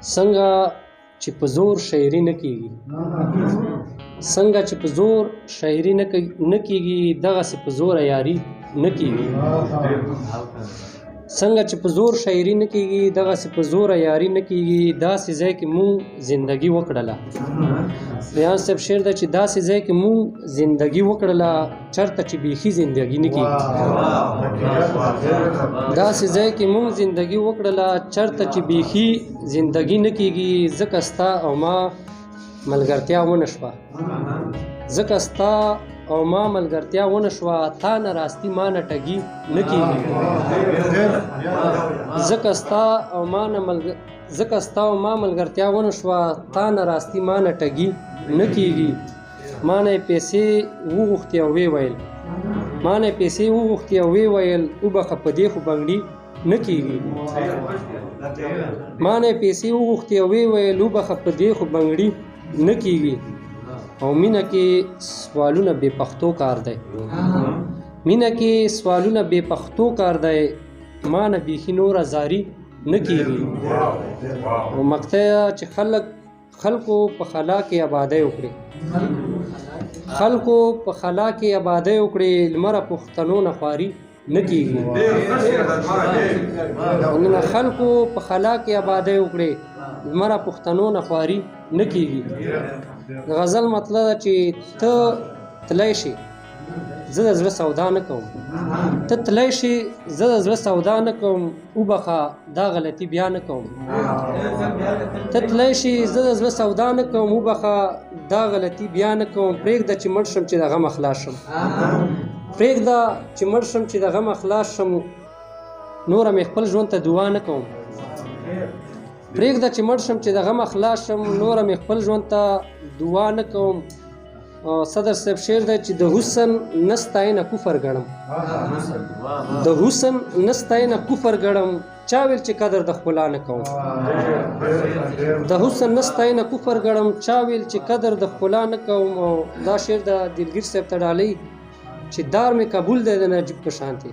څنګه چې په زور شاعري نه کیږي، څنګه چې په زور شاعري نه کیږي، دغسې په زوره یاري نه کیږي. څنګه چې په زور شاعري نه کیږي، دغسې په زوره یاري نه کیږي. داسې ځای کې مونږ زندګي وکړله، ریان صاحب شعر ده چې داسې ځای کې مونږ زندګي وکړله چرته چې بیخي زندګي نه کیږي. داسې ځای کې مونږ زندګي وکړله چرته چې بیخي زندګي نه کیږي. ځکه ستا او ما ملګرتیا ونه شوه، ځکه ستا او ما ملګرتیا ونه شوه، تا نه راستي ما نه ټګي نه کیږي. ځکه ستا او ما ملګرتیا ونه شوه، تا نه راستي ما نه ټګي نه کیږي. ما نه پیسې وغوښتې او ویې ویل وبخه په دې خو بنګړي نه کیږي. ما نه پیسې وغوښتې او ویې ویل وبخه په دې خو بنګړي نه کیږي. او مینه کې سوالونه بې پښتو کار دی، مینه کې سوالونه بې پښتو کار دی. ما نه بیخي نوره زاري نه کیږي. او مقطع چې خلکو په خلا کې آبادۍ وکړي، خلکو په خلا کې آبادۍ وکړي، لمره پښتنو نه خواري نه کیږي. خلکو په خلا کې آبادۍ وکړي، لمره پښتنو نه خواري نه کیږي. د غزل مطلب ده چې ته تلی شي زه د زړه سودا نه کوم، ته تلی شي زه د زړه سودا نه کوم، وبخه دا غلطي بیا نه کوم. ته تلی شي زه د زړه سودا نه کوم، وبخه دا غلطي بیا نه کوم. پرېږده چې مړ شم چې د غمه خلاص شم، پرېږده چې مړ شم چې د غمه خلاص شم، نوره مې خپل ژوند ته دعا نه کوم. پرېږده چې مړ شم چې د غمه خلاص شم، نوره مې خپل ژوند ته دعا نه کوم. صدر صاحب شعر دی چې د حسن نه ستاینه کفر ګڼم، د حسن نه ستاینه کفر ګڼم، چا ویل چې قدر د ښکلا نه کوم. د حسن نه ستاینه کفر ګڼم، چا ویل چې قدر د ښکلا نه کوم. او دا شعر د دلګیر صاحب ته ډالۍ چې دار مې قبول دی د نجیب په شانتې،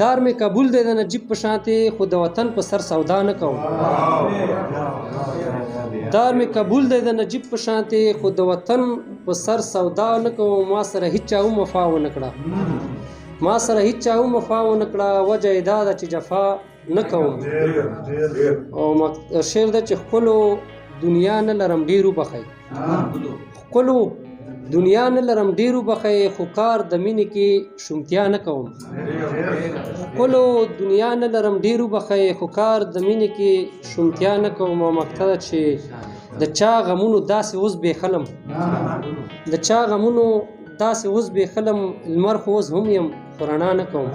دار مې قبول دی د نجیب په شانتې، خو د وطن په سر سودا نه کوم. دار مې قبول دی د نجیب په شانتې، خو د وطن په سر سودا نه کوم. ما سره هیچا هم وفا ونه کړه، ما سره هیچا هم وفا ونه کړه، وجه یې دا ده چې جفا نه کوم. او شعر ده چې ښکلو دنیا نه لرم ډېر وبخئ، ښکلو دنیا نه لرم ډېر وبخئ، خو کار د مینې کې شومتیا نه کوم. ښکلو دنیا نه لرم ډېر وبخئ، خو کار د مینې کې شومتیا نه کوم. او مقطع ده چې د چا غمونو داسې اوس بېخلم، د چا غمونو داسې اوس بېخلم، لمر خو اوس هم یم خو رڼا نه کوم.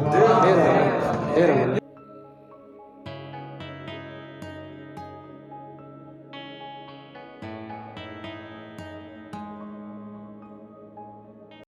ډېره مننه.